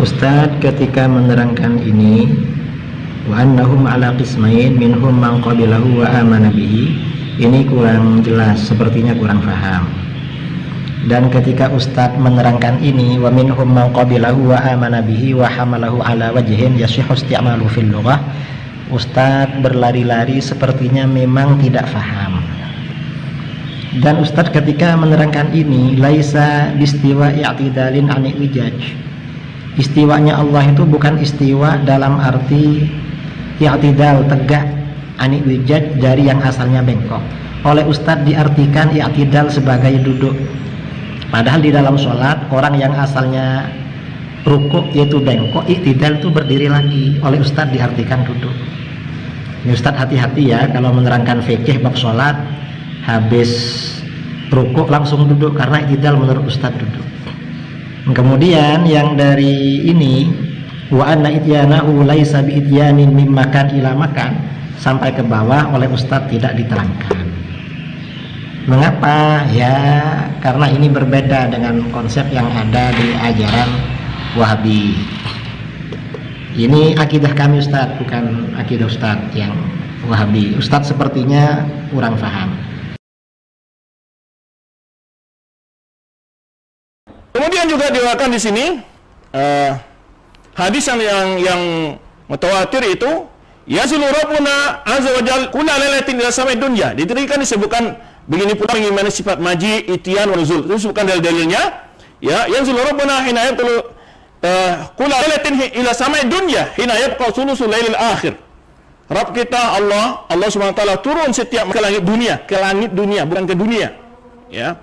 Ustadz ketika menerangkan ini, wa annahum ala qismain minhum man qabilahu wa amana bihi, ini kurang jelas, sepertinya kurang paham. Dan ketika Ustadz menerangkan ini, wa minhum man qabilahu wa amana bihi wa hamalahu ala wajhin yasihhu isti'malu fil lughah, Ustadz berlari-lari, sepertinya memang tidak paham. Dan Ustadz ketika menerangkan ini, laisa bistiwa i'tidalin ani wijaj, istiwanya Allah itu bukan istiwa dalam arti i'tidal, tegak, ani wijaj, dari yang asalnya bengkok. Oleh Ustadz diartikan i'tidal sebagai duduk, padahal di dalam sholat orang yang asalnya rukuk yaitu bengkok, i'tidal itu berdiri lagi. Oleh Ustadz diartikan duduk. Ini Ustadz hati-hati ya kalau menerangkan fikih bab sholat, habis rukuk langsung duduk, karena i'tidal menurut Ustadz duduk. Kemudian yang dari ini, wa anna ityanahu laisa bi ityanin mim makan ila makan, sampai ke bawah oleh Ustadz tidak diterangkan. Mengapa? Ya karena ini berbeda dengan konsep yang ada di ajaran Wahabi. Ini akidah kami Ustadz, bukan akidah Ustadz yang Wahabi. Ustadz sepertinya kurang paham. Kemudian juga diriwayatkan di sini hadis yang mutawatir itu, yazulu rabbuna azza wa jalla kulla lailatin ila samai dunya. Diberikan disebutkan begini pula bagaimana sifat maji, itian wa nuzul. Itu disebutkan dalil-dalilnya. Ya, yazulu rabbuna hina yabqulu kulla lailatin ila samai dunya hina yabqa sulusul lailil akhir. Rabb kita Allah Subhanahu wa taala turun setiap ke langit dunia, bukan ke dunia. Ya.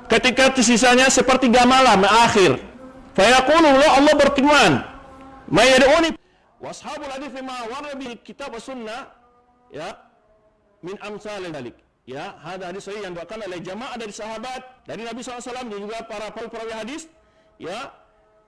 Ketika tersisanya sepertiga malam akhir, fayaqulu Allah berfirman, may yad'uni washabul hadits ma warada bil kitab was sunnah, ya, min amsal dalik. Ya, hadis hadis sahih yang dibawakan oleh jamaah dari sahabat, dari Nabi SAW dan juga para perawi hadis, ya,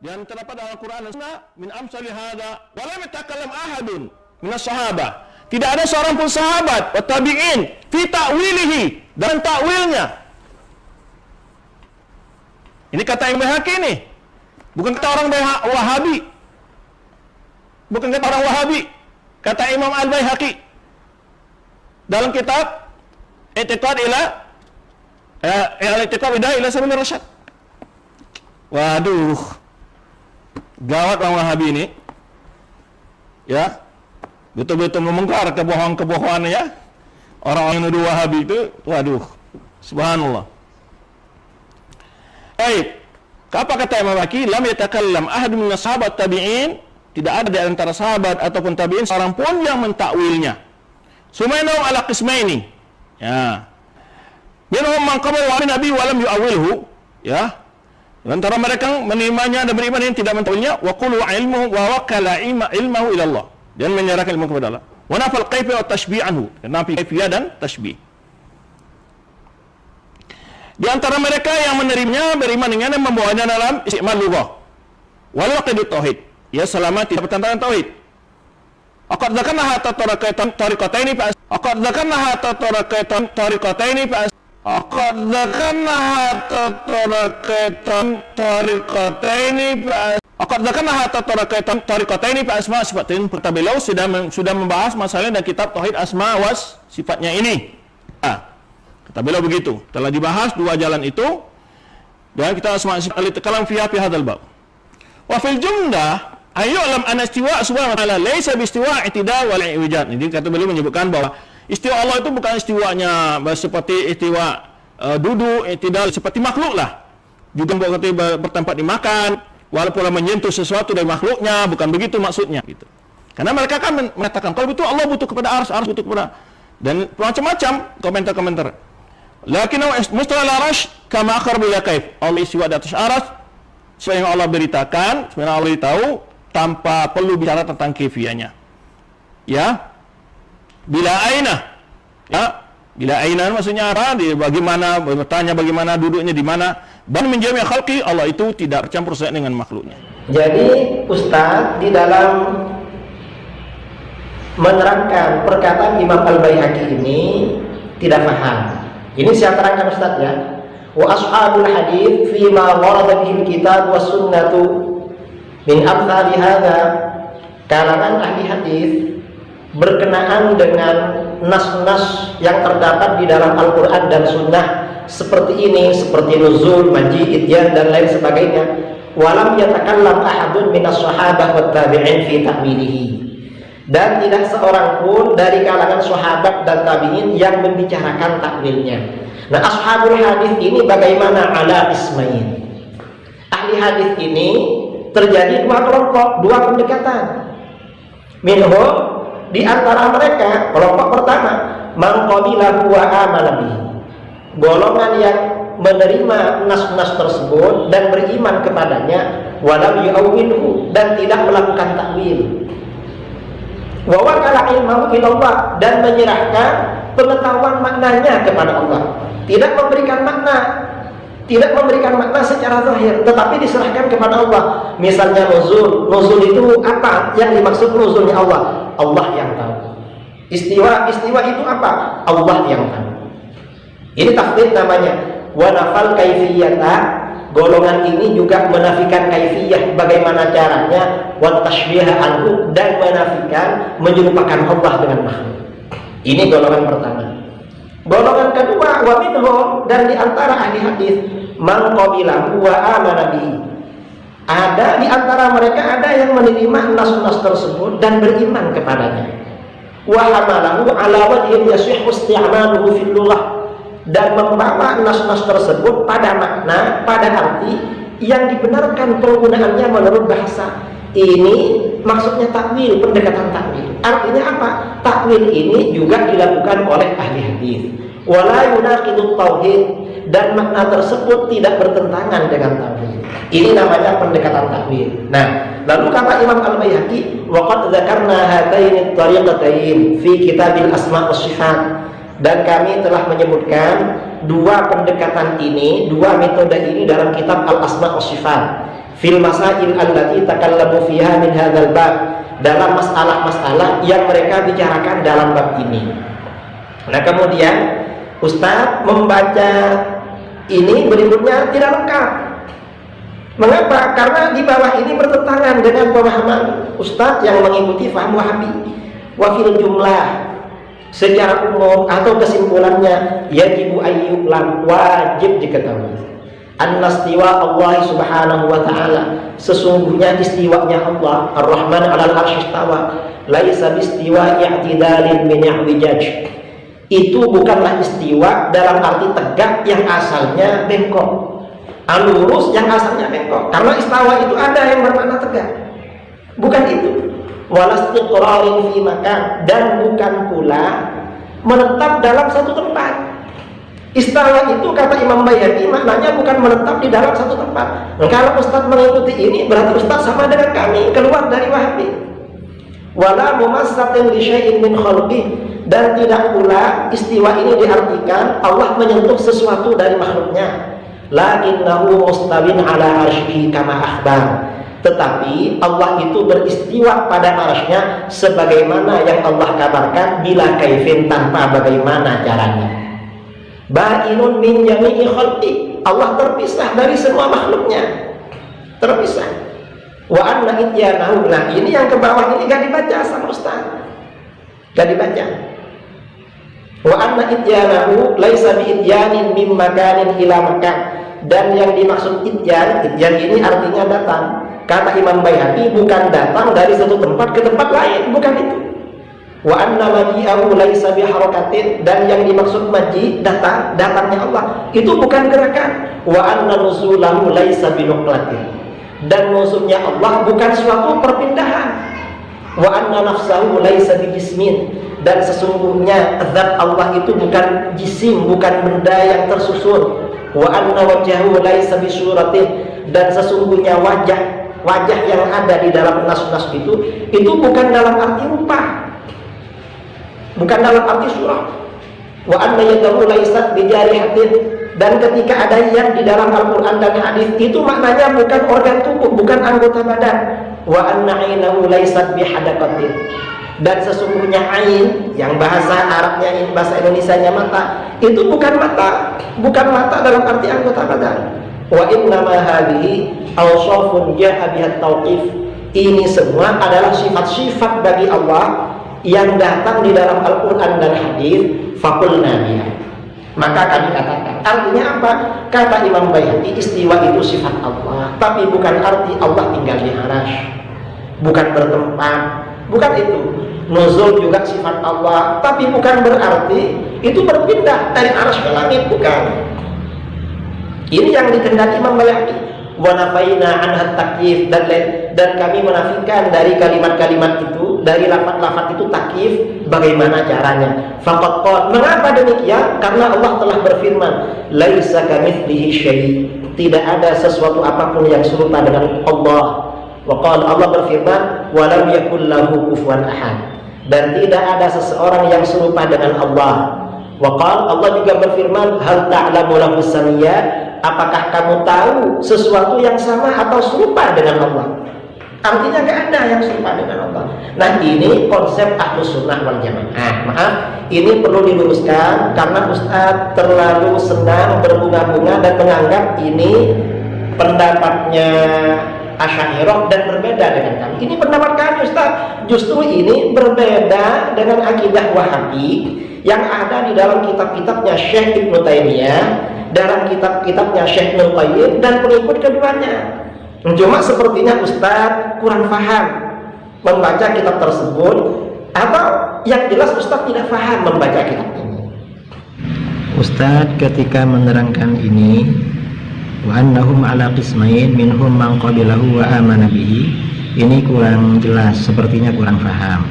dan terdapat dalam Al-Qur'an dan Sunnah min amsal hada, wa lam yatakallam ahadun minas sahabah. Tidak ada seorang pun sahabat wa tabi'in fi ta'wilihi, dan takwilnya. Ini kata Imam Baihaqi nih, bukan kata orang Wahabi, bukan kata orang Wahabi, kata Imam Al-Baihaqi dalam kitab I'tiqad ila I'tiqad ila Sabil Rasyad. Waduh, gawat orang Wahabi ini, ya, betul-betul membongkar kebohongan-kebohongannya ya. Orang-orang yang nuduh Wahabi itu, waduh, subhanallah. Baik, apa kata Imam Baihaqi? Lam yatakallam ahadun minas sahabat tabi'in, tidak ada di antara sahabat ataupun tabi'in seorang pun yang mentakwilnya. Sumainahum ala qismaini, ya, minhum man qabala wa nabi wa lam yu'awwilhu, ya, antara mereka menerimanya dan beriman yang tidak mentakwilnya, wa qulu ilmuhu wa wakala ilmahu ila Allah, dan menyerahkan ilmu kepada Allah, wa nafal kaifa wa tashbih anhu, nafi kaifiyah dan tashbih. Di antara mereka yang menerimanya beriman dengan dan membawanya dalam istimal lughah wal aqidut tauhid, ya, selama tidak bertentangan tauhid. Aqad zakarna hatta tariqataini fa aqad zakarna hatta tariqataini fa aqad zakarna hatta tariqataini fa aqad zakarna hatta tariqataini fa asma sifatin. Beliau sudah membahas masalah dan kitab tauhid asma was sifatnya ini. Kata beliau begitu, telah dibahas dua jalan itu, dan kita kalam fiha fi hadzal bab. Wa fil jumlah ayyulam an istiwa subhanahu wa ta'ala laisa bi istiwa i'tidal wal i'wijad. Jadi kata beliau menyebutkan bahwa istiwa Allah itu bukan istiwanya seperti istiwa duduk, i'tidal seperti makhluk lah. Juga bertempat dimakan, walaupun menyentuh sesuatu dari makhluknya, bukan begitu maksudnya gitu. Karena mereka kan mengatakan kalau betul Allah butuh kepada ars butuh kepada, dan macam-macam komentar-komentar. Lakinnahu mustawa al-arsh kama akhbar bila kaif. Allah istiwa di atas arsy seperti yang Allah beritakan, sebenarnya Allah beritahu tanpa perlu bicara tentang kaifiahnya. Ya. Bila aina. Ya. Bila aina maksudnya apa? Bagaimana bertanya bagaimana duduknya di mana? Dan menjami khalqi, Allah itu tidak bercampur dengan makhluknya. Jadi Ustaz di dalam menerangkan perkataan Imam Al-Baihaqi ini tidak paham. Ini saya terangkan Ustaz ya. Wa ashabul hadits fi ma warada bihi kitab was sunnatu Min amsali hadza, kalangan ahli hadis berkenaan dengan nas-nas yang terdapat di dalam Al-Quran dan Sunnah seperti ini, seperti nuzul, maji, ityan dan lain sebagainya. Walam yatakallam ahadun minas sahabah wat tabi'in fi ta'wilihi, dan tidak seorang pun dari kalangan sahabat dan tabi'in yang membicarakan takwilnya. Nah, ashabul hadis ini bagaimana? Ala ismain. Ahli hadis ini terjadi dua kelompok, dua pendekatan. Minhum, di antara mereka kelompok pertama, man qabilahu wa amana bihi, golongan yang menerima nas-nas tersebut dan beriman kepadanya, walam yu'awwilhu, dan tidak melakukan takwil, wa wakala ilmahu ilallah, dan menyerahkan pengetahuan maknanya kepada Allah, tidak memberikan makna secara zahir, tetapi diserahkan kepada Allah. Misalnya nuzul itu apa yang dimaksud nuzulnya Allah? Allah yang tahu. Istiwa itu apa? Allah yang tahu. Ini tafsir namanya. Wa nafal kaifiyata, golongan ini juga menafikan kaifiyah, bagaimana caranya, wa tashbiha anhu, dan menafikan menyerupakan Allah dengan makhluk. Ini golongan pertama. Golongan kedua, wa minhum, dan di antara ahli hadis, man qabilahu wa amana bihi, ada di antara mereka ada yang menerima nas-nas tersebut dan beriman kepadanya, wa hamalahu ala wajhin yasihhu isti'maluhu fil lughah, dan membawa nas-nas tersebut pada makna, pada arti yang dibenarkan penggunaannya menurut bahasa. Ini maksudnya takwil, pendekatan takwil. Artinya apa? Takwil ini juga dilakukan oleh ahli hadis. Wala yunaqidut tauhid, dan makna tersebut tidak bertentangan dengan tauhid. Ini namanya pendekatan takwil. Nah, lalu kata Imam Al-Baihaqi, wa qad dzakarna hataini at-tariqatain fi kitabil asma' was sifat, dan kami telah menyebutkan dua pendekatan ini, dua metode ini dalam kitab Al-Asma' was Sifat, fil masail allati takallamu fiha min hadzal bab, dalam masalah-masalah yang mereka bicarakan dalam bab ini. Nah, kemudian Ustaz membaca ini berikutnya tidak lengkap. Mengapa? Karena di bawah ini bertentangan dengan pemahaman Ustaz yang mengikuti faham Wahabi. Wa fil jumlah, secara umum atau kesimpulannya, yajibu ayyuklam, wajib diketahui, an-nastiwa Allah subhanahu wa ta'ala, sesungguhnya istiwanya Allah ar-Rahman alal arsy istawa, laisa bistiwa i'tidalin min i'wijaj, itu bukanlah istiwa dalam arti tegak yang asalnya bengkok, lurus yang asalnya bengkok, karena istawa itu ada yang bermakna tegak, bukan itu. Walastiqrarin fi makan, dan bukan pula menetap dalam satu tempat. Istawa itu kata Imam Baihaqi maknanya bukan menetap di dalam satu tempat. Nah, kalau Ustaz mengikuti ini berarti Ustaz sama dengan kami, keluar dari Wahabi. Wala mumassatin li syai'in min khalqi, dan tidak pula istiwa ini diartikan Allah menyentuh sesuatu dari makhluknya. Lakinnahu mustawin ala arsyihi kama akhbar, tetapi Allah itu beristiwa pada arsy-Nya sebagaimana yang Allah kabarkan, bila kaifin, tanpa bagaimana caranya. Ba'inun min jami'i khalqi, Allah terpisah dari semua makhluknya, terpisah. Wa anna ityanahu, nah ini yang ke bawah ini gak dibaca sama Ustaz, gak dibaca. Wa anna ityanahu laisa bi ityanin min makanin ila makan, dan yang dimaksud ityan ini artinya datang. Kata Imam Baihaqi bukan datang dari satu tempat ke tempat lain, bukan itu. Wa anna maji'ahu laisa biharakatin, dan yang dimaksud maji, datangnya Allah, itu bukan gerakan. Wa anna nuzulahu laisa binuqlatin, dan nuzulnya Allah bukan suatu perpindahan. Wa anna nafsahu laisa bijismin, dan sesungguhnya zat Allah itu bukan jisim, bukan benda yang tersusun. Wa anna wajhahu laisa bisuratin, dan sesungguhnya wajah yang ada di dalam nas-nas itu bukan dalam arti rupa, bukan dalam arti surah. Wa anna yadahu laysat bijarihatin, dan ketika ada yang di dalam Al-Quran dan hadis itu maknanya bukan organ tubuh, bukan anggota badan. Wa anna ainahu laysat bihadaqatin, dan sesungguhnya ain yang bahasa Arabnya ini, bahasa Indonesianya mata, itu bukan mata dalam arti anggota badan. Wa innama hadhihi awsafun ja'a biha tauqif. Ini semua adalah sifat-sifat bagi Allah yang datang di dalam Al-Quran dan hadis. Faqulna biha, maka kami katakan. Artinya apa? Kata Imam Baihaqi, istiwa itu sifat Allah, tapi bukan arti Allah tinggal di arasy, bukan bertempat, bukan itu. Nuzul juga sifat Allah, tapi bukan berarti itu berpindah dari arasy ke langit, bukan. Ini yang dikehendaki Imam Baihaqi. Wa nafaina anha takyif, dan kami menafikan dari kalimat-kalimat itu, dari lafaz-lafaz itu takyif, bagaimana caranya. Faqad qala, mengapa demikian? Karena Allah telah berfirman, laisa kamitslihi syai', tidak ada sesuatu apapun yang serupa dengan Allah. Wa qala, Allah berfirman, wa lam yakul lahu kufuwan ahad, dan tidak ada seseorang yang serupa dengan Allah. Wa qala, Allah juga berfirman, hal ta'lamu lahu samiyya, apakah kamu tahu sesuatu yang sama atau serupa dengan Allah? Artinya nggak ada yang serupa dengan Allah. Nah, ini konsep Ahlus Sunnah wal Jamaah. Maaf, ini perlu diluruskan karena Ustadz terlalu senang berbunga-bunga dan menganggap ini pendapatnya Asy'ariyah dan berbeda dengan kami. Ini pendapat kami, Ustadz. Justru ini berbeda dengan akidah Wahabi yang ada di dalam kitab-kitabnya Syekh Ibnu Taimiyah, dalam kitab-kitabnya Syekh Ibnu Qayyim dan pengikut keduanya. Cuma sepertinya Ustadz kurang paham membaca kitab tersebut, atau yang jelas Ustadz tidak paham membaca kitab ini. Ustadz ketika menerangkan ini, wa annahum ala qismain minhum man qabilahu wa amana bihi, ini kurang jelas, sepertinya kurang paham.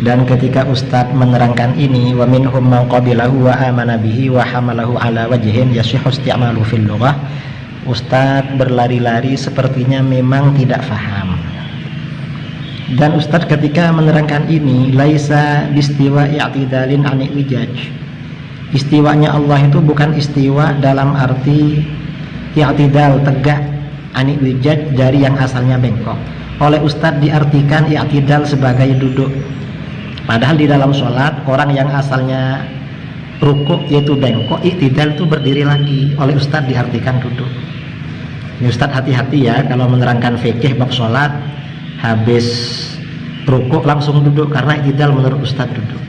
Dan ketika Ustadz menerangkan ini, wa minhum man qabilahu wa amana bihi wa hamalahu ala wajhin yasihhu isti'malu fil lughah, Ustadz berlari-lari sepertinya memang tidak paham. Dan Ustadz ketika menerangkan ini, laisa bistiwa i'tidalin ani wijaj, istiwanya Allah itu bukan istiwa dalam arti i'tidal, tegak, ani wijaj, dari yang asalnya bengkok. Oleh Ustadz diartikan i'tidal sebagai duduk. Padahal di dalam sholat, orang yang asalnya rukuk yaitu bengkok, i'tidal itu berdiri lagi. Oleh Ustadz diartikan duduk. Ini Ustadz hati-hati ya kalau menerangkan fikih bab sholat, habis rukuk langsung duduk, karena i'tidal menurut Ustadz duduk.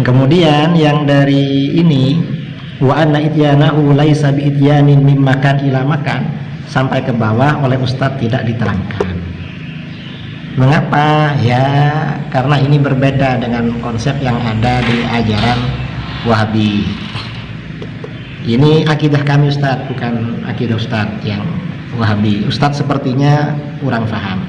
Kemudian yang dari ini, wa anna ityanahu laisa bi ityanin mim makan ila makan, sampai ke bawah oleh Ustadz tidak diterangkan. Mengapa? Ya karena ini berbeda dengan konsep yang ada di ajaran Wahabi. Ini akidah kami Ustadz, bukan akidah Ustadz yang Wahabi. Ustadz sepertinya kurang paham.